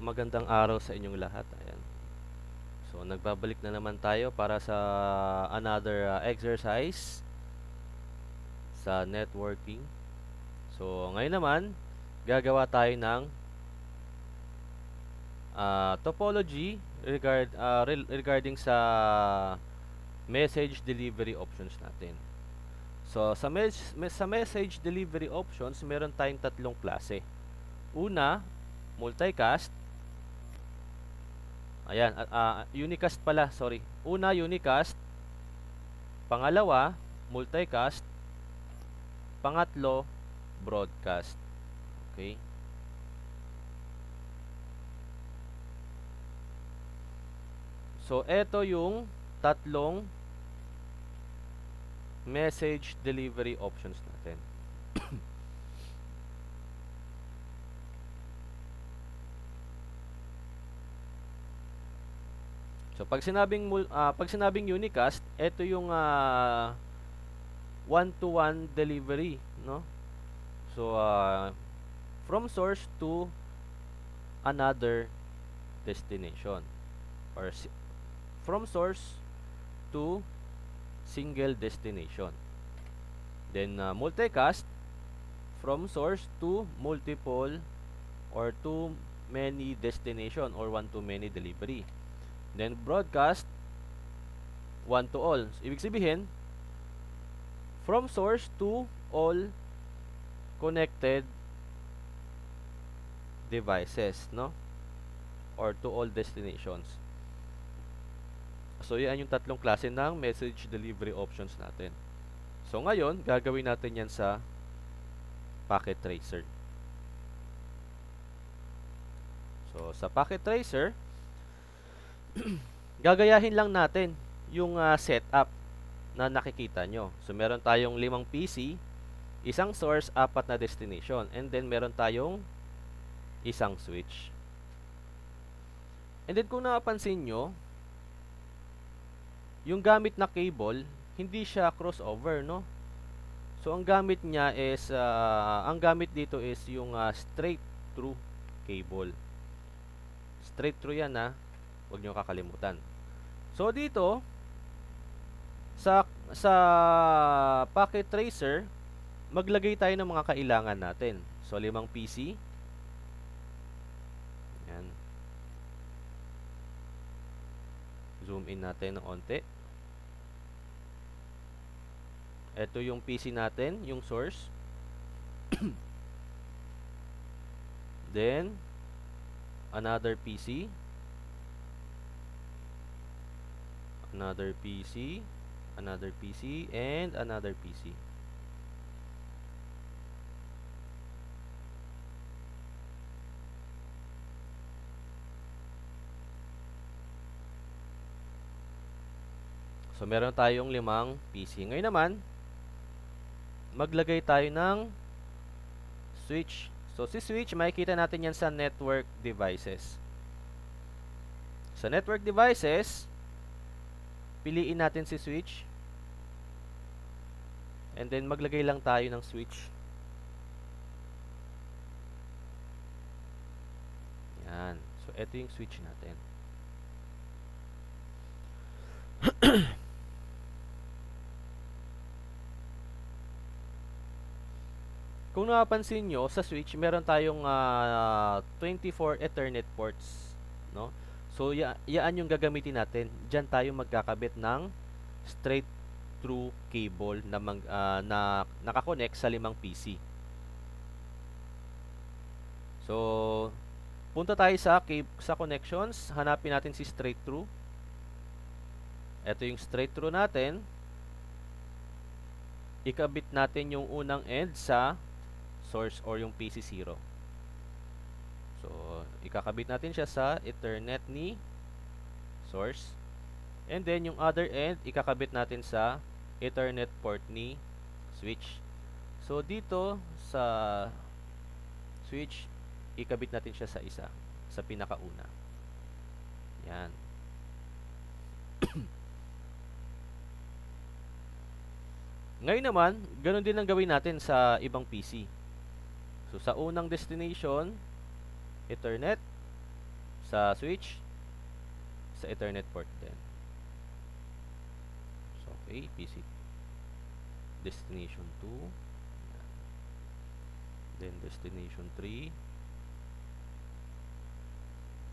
Magandang araw sa inyong lahat. Ayan. So, nagbabalik na naman tayo para sa another exercise sa networking. So, ngayon naman, gagawa tayo ng topology regarding sa message delivery options natin. So, sa message delivery options, meron tayong tatlong klase. Una, multicast. Ayan, unicast pala, sorry. Una, unicast. Pangalawa, multicast. Pangatlo, broadcast. Okay? So, ito yung tatlong message delivery options natin. So, pag sinabing unicast, ito yung one-to-one delivery, no? So, from source to another destination, or from source to single destination. Then, multicast, from source to multiple or to many destination or one-to-many delivery. Then, broadcast, one to all. Ibig sabihin, from source to all connected devices, no? Or to all destinations. So, yan yung tatlong klase ng message delivery options natin. So, ngayon, gagawin natin yan sa packet tracer. So, sa packet tracer, gagayahin lang natin yung setup na nakikita nyo. So, meron tayong 5 PC, isang source, 4 na destination, and then meron tayong isang switch. And then, kung napansin nyo, yung gamit na cable, hindi siya crossover, no? So, ang gamit niya is, ang gamit dito is yung straight through cable. Straight through yan, ha? Huwag nyo kakalimutan. So, dito, sa packet tracer, maglagay tayo ng mga kailangan natin. So, 5 PC. Yan. Zoom in natin ng onte. Ito yung PC natin, yung source. Then, another PC. Another PC. Another PC. And another PC. So, meron tayong 5 PC. Ngayon naman, maglagay tayo ng switch. So, si switch, makikita natin yan sa network devices. Sa network devices, piliin natin si switch. And then, maglagay lang tayo ng switch. Yan. So, ito yung switch natin. Kung napapansin nyo, sa switch, meron tayong 24 Ethernet ports, no? So, yaan yung gagamitin natin. Diyan tayo magkakabit ng straight through cable na nakakonect sa 5 PC. So, punta tayo sa connections. Hanapin natin si straight through. Ito yung straight through natin. Ikabit natin yung unang end sa source or yung PC0. So, ikakabit natin siya sa Ethernet ni source. And then, yung other end, ikakabit natin sa Ethernet port ni switch. So, dito sa switch, ikabit natin siya sa isa, sa pinakauna. Yan. Ngayon naman, ganun din ang gawin natin sa ibang PC. So, sa unang destination, Ethernet. sa switch, sa Ethernet port din. So, okay, PC destination 2, then destination 3,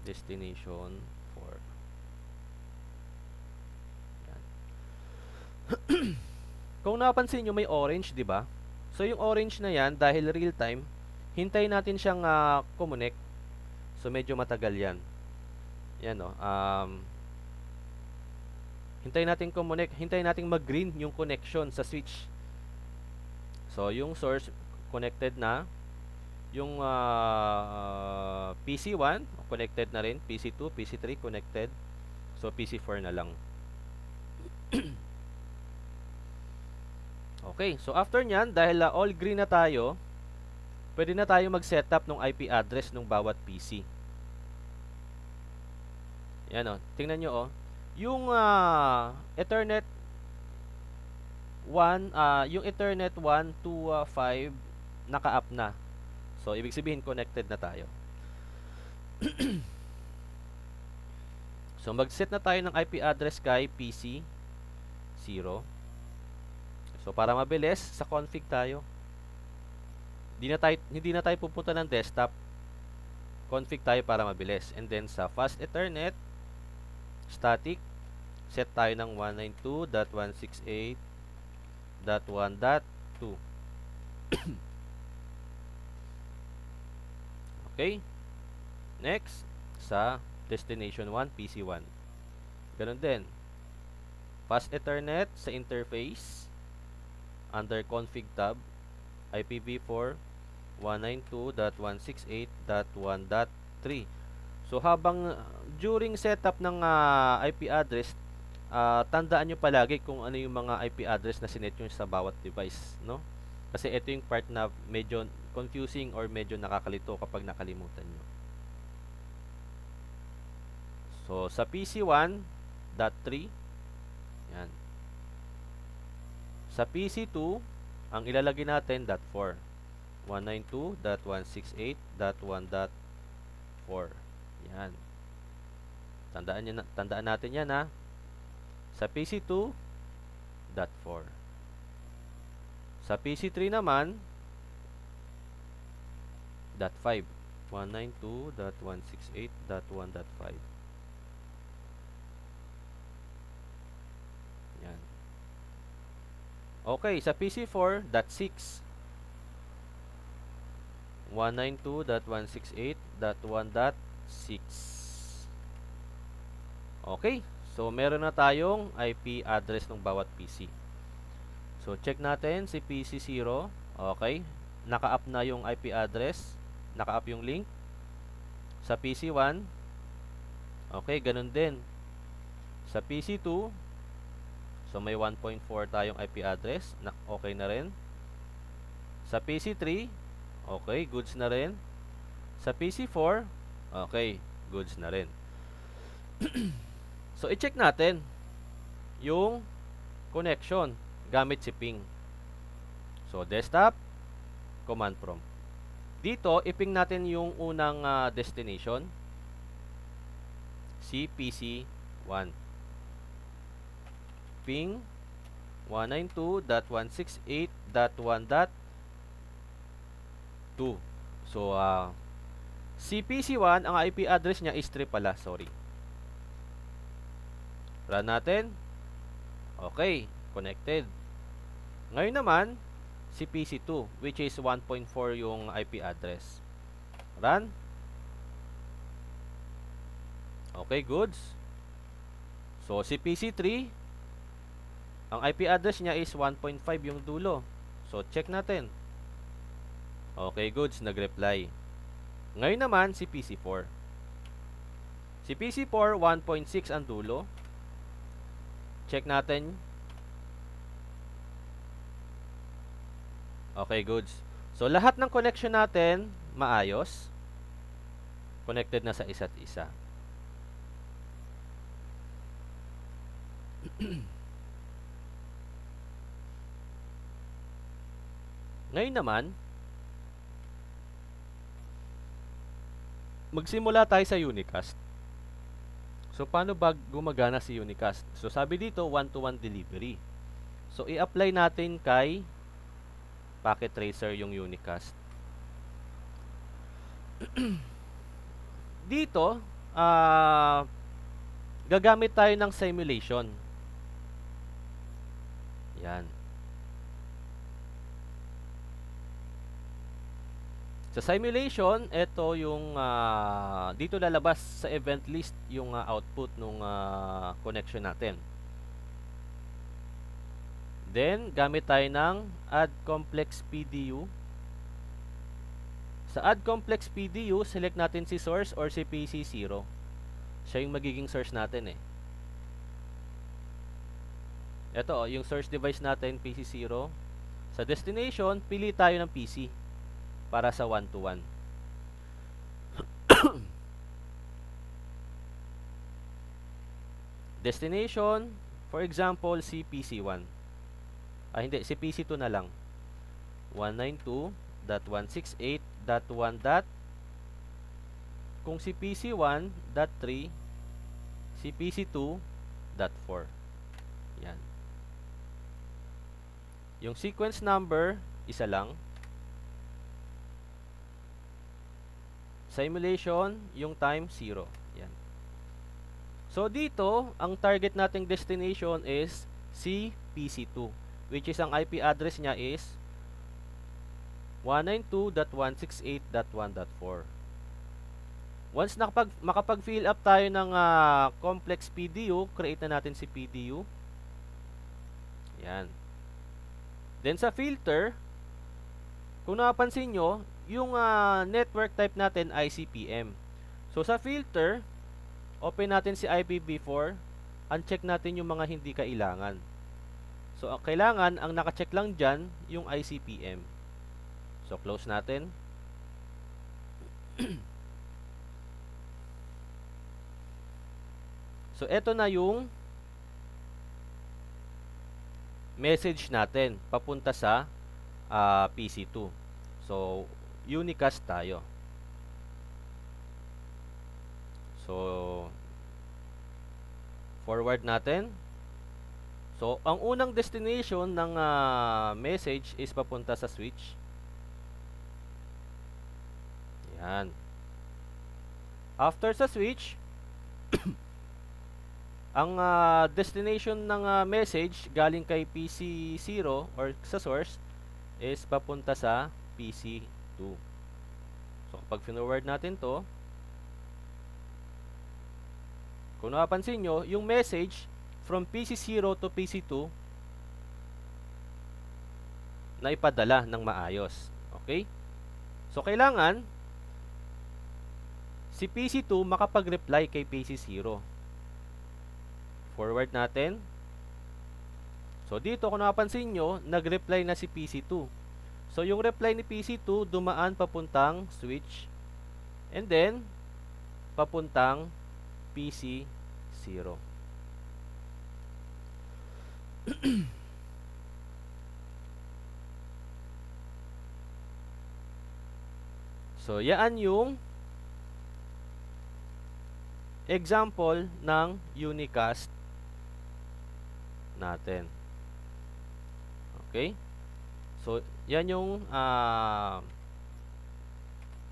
destination 4. Yan. Kung napansin nyo, may orange, di ba? So, yung orange na yan, dahil real time, hintayin natin siyang connect. So, medyo matagal yan. Yan, no. Hintayin natin connect, hintayin natin mag-green yung connection sa switch. So, yung source connected na, yung PC1 connected na rin, PC2, PC3 connected. So, PC4 na lang. Okay, so after nyan, dahil all green na tayo, pwede na tayo mag-setup ng IP address ng bawat PC. Yan o, tingnan nyo o. Yung Ethernet 1, yung Ethernet 1 to 5 naka-up na. So, ibig sabihin connected na tayo. So, mag-set na tayo ng IP address kay PC 0. So, para mabilis, sa config tayo. Hindi na tayo pupunta ng desktop. Config tayo para mabilis. And then, sa fast Ethernet, static, set tayo ng 192.168.1.2. Okay? Next, sa destination 1, PC1. Ganun din. Fast Ethernet sa interface, under config tab, IPv4 192.168.1.3. So, habang during setup ng IP address, tandaan nyo palagi kung ano yung mga IP address na sinet nyo sa bawat device, no? Kasi ito yung part na medyo confusing or medyo nakakalito kapag nakalimutan nyo. So, sa PC1.3, yan. Sa PC2, ang ilalagay natin .4. 192.168.1.4. Yan. Tandaan natin yan ha. Sa PC2, .4. Sa PC3 naman, .5. 192.168.1.5. Yan. Okay, sa PC4, .6. 192.168.1.6. Okay, so meron na tayong IP address ng bawat PC. So, check natin si PC0. Okay, naka-up na yung IP address. Naka-up yung link. Sa PC1, okay, ganun din. Sa PC2, so may 1.4 tayong IP address. Okay na rin. Sa PC3, okay, goods na rin. Sa PC4, okay, goods na rin. So, i-check natin yung connection gamit si ping. So, desktop, command prompt. Dito, i-ping natin yung unang destination, si PC1. Ping 192.168.1.2. So, si PC1, ang IP address niya is 3 pala, sorry. Run natin. Okay, connected. Ngayon naman, si PC2, which is 1.4 yung IP address. Run. Okay, goods. So, si PC3, ang IP address niya is 1.5 yung dulo. So, check natin. Okay, goods. Nag-reply. Ngayon naman, si PC4. Si PC4, 1.6 ang dulo. Check natin. Okay, goods. So, lahat ng connection natin, maayos. Connected na sa isa't isa. Ngayon naman, Magsimula tayo sa unicast. So, paano ba gumagana si unicast? So, sabi dito, one-to-one delivery. So, i-apply natin kay packet tracer yung unicast. Dito, gagamit tayo ng simulation. Yan. Sa simulation, ito yung dito lalabas sa event list yung output ng connection natin. Then, gamit tayo ng add complex PDU. Sa add complex PDU, select natin si source or si PC0. Siya yung magiging source natin eh. Ito yung source device natin, PC0. Sa destination, pili tayo ng PC para sa one-to-one. Destination, for example, si PC1. Hindi, si PC2 na lang. 192.168.1. Kung si PC1.3, si PC2.4. Yan. Yung sequence number, isa lang. Simulation, yung time, 0. Yan. So, dito, ang target nating destination is si PC2, which is ang IP address niya is 192.168.1.4. Once makapag-fill up tayo ng complex PDU, create na natin si PDU. Yan. Then sa filter, kung napansin nyo, yung network type natin ICPM. So sa filter, open natin si IPv4, uncheck natin yung mga hindi kailangan. So kailangan, ang nakacheck lang dyan, yung ICPM. So close natin. So eto na yung message natin papunta sa PC2. So unicast tayo. So forward natin. So ang unang destination ng message is papunta sa switch. Yan. After sa switch, ang destination ng message galing kay PC0 or sa source is papunta sa PC2. So kapag forward natin to, kung napapansin nyo, yung message from PC0 to PC2 na ipadala ng maayos. Okay? So kailangan si PC2 makapag-reply kay PC0. Forward natin. So dito kung napansin nyo, nag-reply na si PC2. So yung reply ni PC2 dumaan papuntang switch and then papuntang PC0. So yan yung example ng unicast natin. Okay? So, yan yung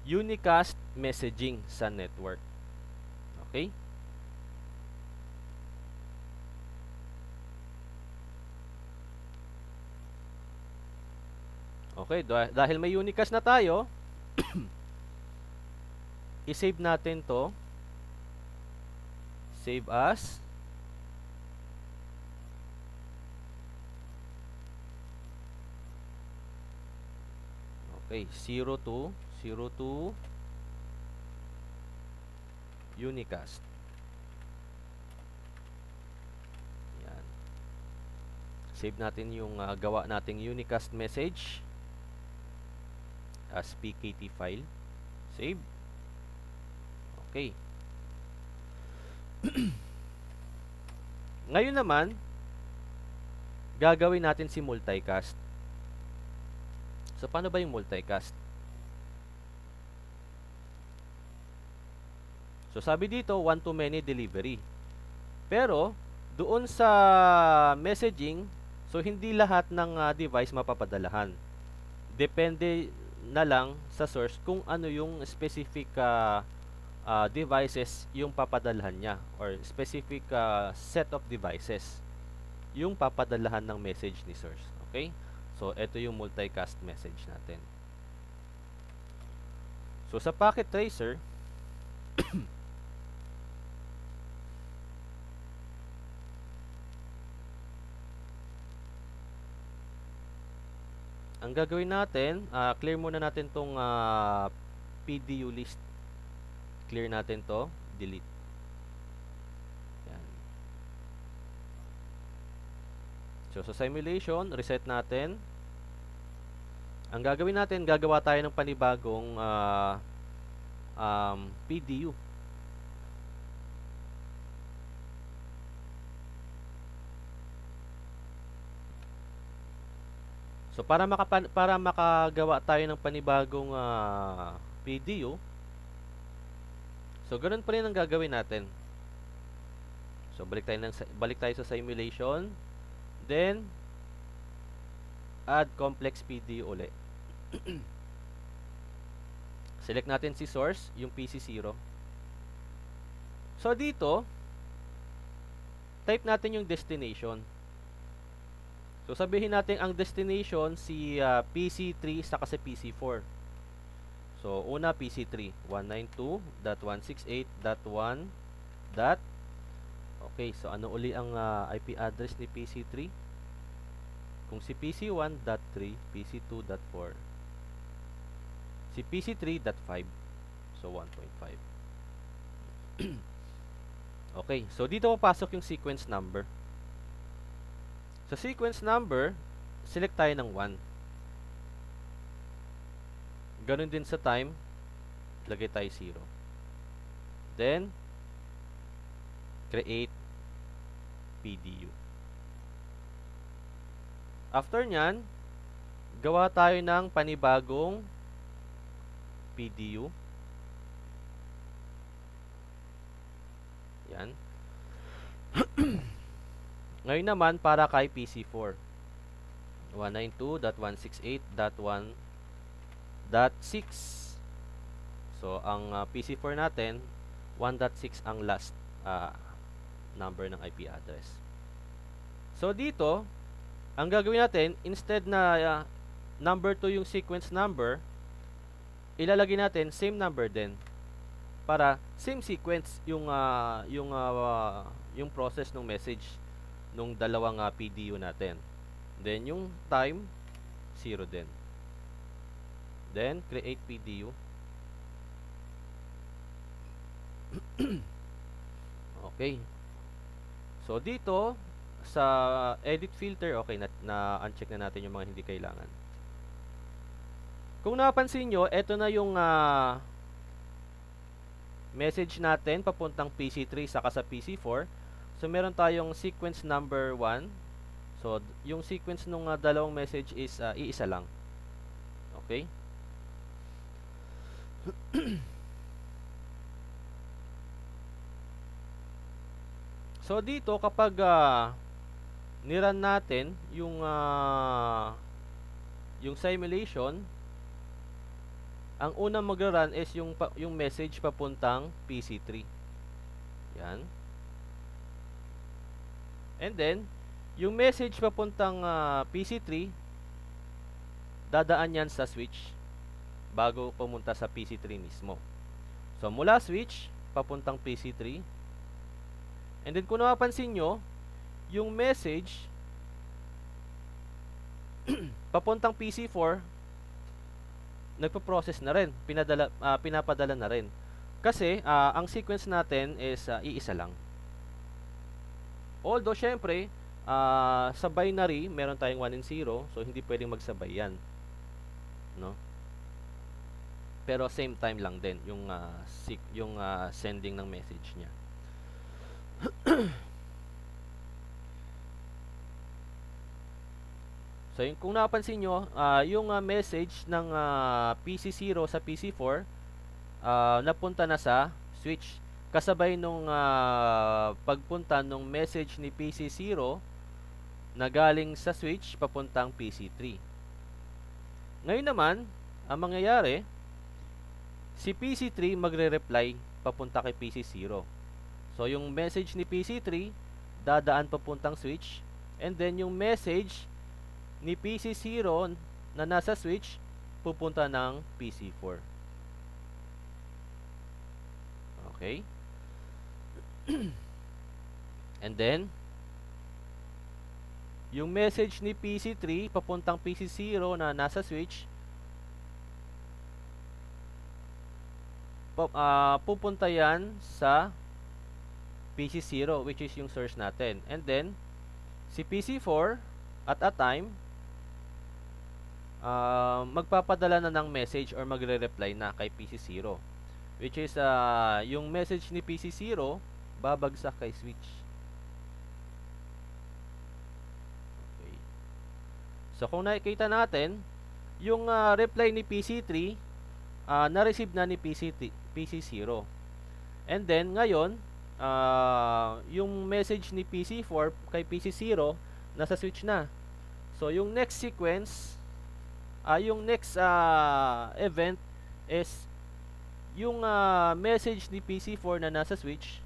unicast messaging sa network. Okay? Okay, dahil may unicast na tayo, i-save natin to. Save as. Okay, 02 unicast. Yan. Save natin yung gawa nating unicast message as PKT file. Save. Okay. Ngayon naman, gagawin natin si multicast. So, paano ba yung multicast? So sabi dito, one-to-many delivery. Pero doon sa messaging, so hindi lahat ng device mapapadalahan. Depende na lang sa source kung ano yung specific devices yung papadalhan niya, or specific set of devices yung papadalahan ng message ni source. Okay? So ito yung multicast message natin. So sa packet tracer, ang gagawin natin, clear muna natin tong PDU list. Clear natin to, delete. Yan. So sa simulation, reset natin. Ang gagawin natin, gagawa tayo ng panibagong PDU. So para makagawa tayo ng panibagong PDU, so ganoon pa rin ang gagawin natin. So balik tayo sa simulation, then add complex PDU ulit. Select natin si source, yung PC0. So dito, type natin yung destination. So sabihin natin ang destination si PC3 saka si PC4. So una PC3, 192.168.1. Okay, so ano uli ang IP address ni PC3? Kung si PC1.3, PC2.4, si PC3.5, so 1.5. Okay, so dito papasok yung sequence number. Sa sequence number, select tayo ng 1. Ganun din sa time, lagay tayo 0. Then, create PDU. After nyan, gawa tayo ng panibagong PDU. Yan. Ngayon naman, para kay PC4. 192.168.1.6. So, ang PC4 natin, 1.6 ang last number ng IP address. So, dito, ang gagawin natin, instead na number 2 yung sequence number, ilalagay natin same number din. Para same sequence yung process ng message nung dalawang PDU natin. Then yung time 0 din. Then create PDU. Okay. So dito sa edit filter, okay na uncheck na natin yung mga hindi kailangan. Kung napansin nyo, ito na yung message natin papuntang PC3 saka sa PC4. So, meron tayong sequence number 1. So, yung sequence nung dalawang message is iisa lang. Okay? So, dito kapag nirun natin yung simulation, ang unang mag-run is yung message papuntang PC3. Yan. And then, yung message papuntang PC3, dadaan yan sa switch bago pumunta sa PC3 mismo. So, mula switch, papuntang PC3. And then, kung napapansin nyo, yung message papuntang PC4, nagpo-process na rin, pinapadala na rin. Kasi, ang sequence natin is iisa lang. Although, syempre, sa binary, meron tayong 1 and 0, so hindi pwedeng magsabay yan. No? Pero same time lang din yung sending ng message niya. So, kung napansin nyo, yung message ng PC0 sa PC4, napunta na sa switch. kasabay nung pagpunta nung message ni PC0 na galing sa switch papuntang PC3. Ngayon naman, ang mangyayari, si PC3 magre-reply papunta kay PC0. So, yung message ni PC3, dadaan papuntang switch, and then yung message ni PC0 na nasa switch, pupunta ng PC4. Okay? And then, yung message ni PC3 papuntang PC0 na nasa switch, pupunta yan sa PC0, which is yung source natin. And then, si PC4 at a time, magpapadala na ng message or magre-reply na kay PC0, which is yung message ni PC0 babagsak kay switch. Okay. So kung nakikita natin, yung reply ni PC3 na-receive na ni PC0. And then ngayon, yung message ni PC4 kay PC0 nasa switch na. So yung next sequence, yung next event is yung message ni PC4 na nasa switch,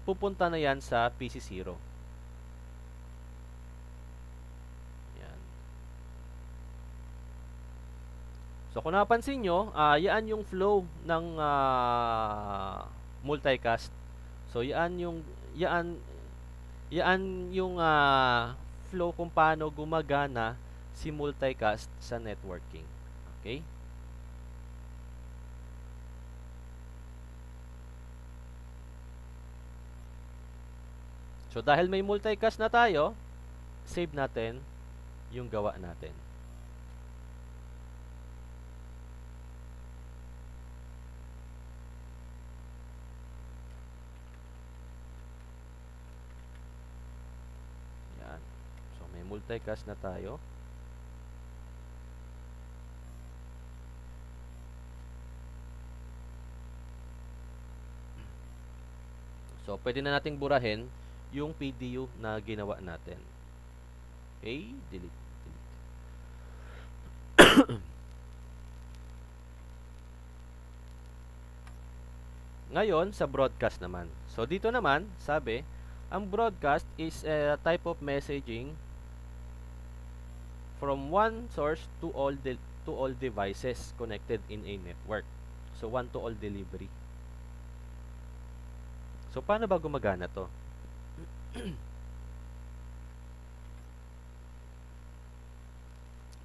pupunta na yan sa PC0. Yan. So kung napansin nyo, yan yung flow ng multicast. So yan yung flow kung paano gumagana si multicast sa networking. Okay? So dahil may multicast na tayo, save natin yung gawa natin. Yan. So may multicast na tayo. So, pwede na nating burahin yung PDU na ginawa natin. Okay, delete. Ngayon, sa broadcast naman. So, dito naman, sabi, ang broadcast is a type of messaging from one source to all devices connected in a network. So, one-to-all delivery. So, paano ba gumagana to?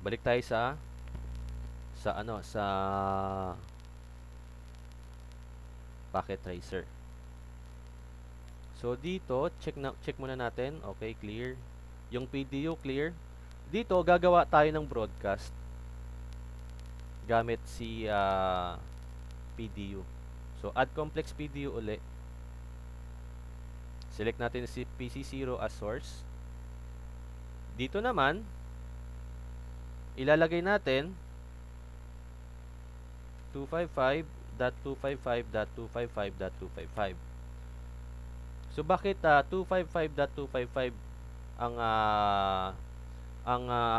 Balik tayo sa packet tracer. So, dito, check muna natin. Okay, clear. Yung PDU, clear. Dito, gagawa tayo ng broadcast gamit si PDU. So, add complex PDU uli. Select natin si PC0 as source. Dito naman, ilalagay natin 255.255.255.255. So bakit 255.255 ang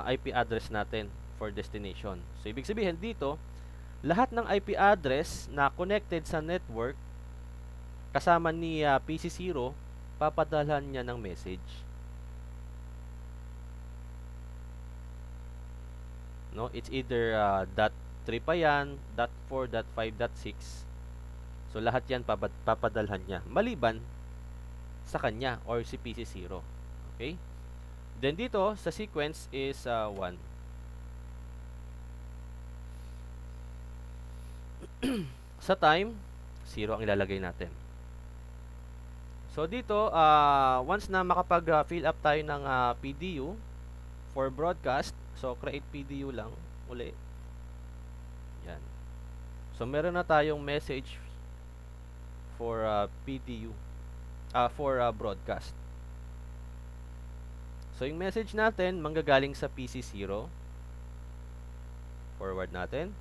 IP address natin for destination? So ibig sabihin dito, lahat ng IP address na connected sa network kasama ni PC0, papadalhan niya ng message. No, it's either .3 pa yan, .4, .5, .6. So lahat yan papadalhan niya maliban sa kanya or si PC0. Okay? Then dito sa sequence is 1. Sa time, 0 ang ilalagay natin. So dito, once na makapag-fill up tayo ng PDU for broadcast, so create PDU lang uli. Yan. So meron na tayong message for PDU, for broadcast. So yung message natin manggagaling sa PC0. Forward natin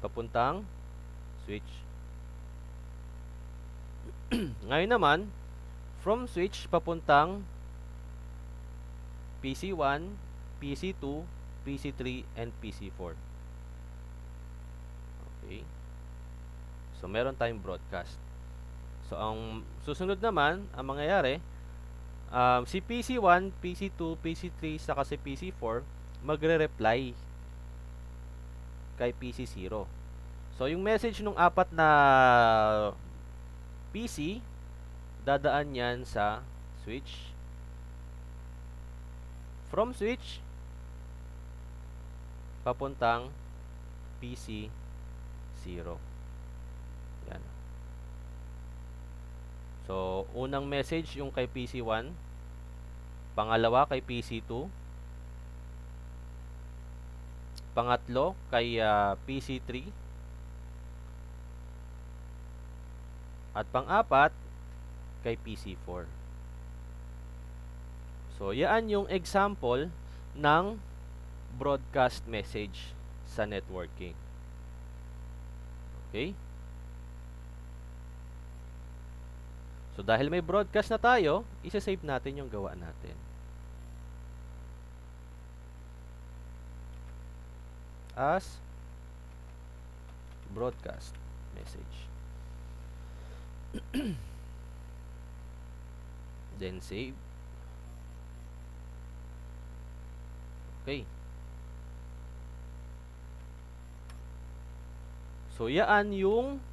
papuntang switch. Ngayon naman, from switch papuntang PC1, PC2, PC3, and PC4. Okay. So, meron tayong broadcast. So, ang susunod naman, ang mangyayari, si PC1, PC2, PC3, saka si PC4, magre-reply kay PC0. So, yung message nung apat na PC, dadaan yan sa switch. From switch, papuntang PC0. Yan. So, unang message yung kay PC1, pangalawa kay PC2, pangatlo kay PC3, at pang-apat kay PC4. So, yan yung example ng broadcast message sa networking. Okay? So, dahil may broadcast na tayo, isa-save natin yung gawa natin. As broadcast message. Then save. Okay. So, yan yung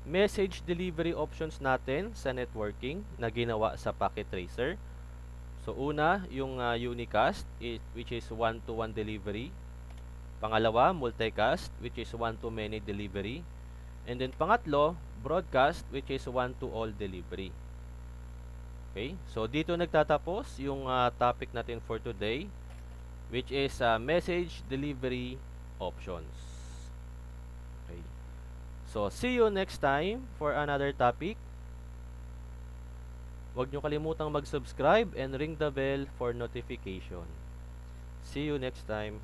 message delivery options natin sa networking na ginawa sa Packet Tracer. So, una, yung unicast, which is one-to-one delivery. Pangalawa, multicast, which is one-to-many delivery. And then, pangatlo, broadcast, which is one-to-all delivery. Okay? So, dito nagtatapos yung topic natin for today, which is message delivery options. Okay. So, see you next time for another topic. Huwag nyo kalimutang mag-subscribe and ring the bell for notification. See you next time.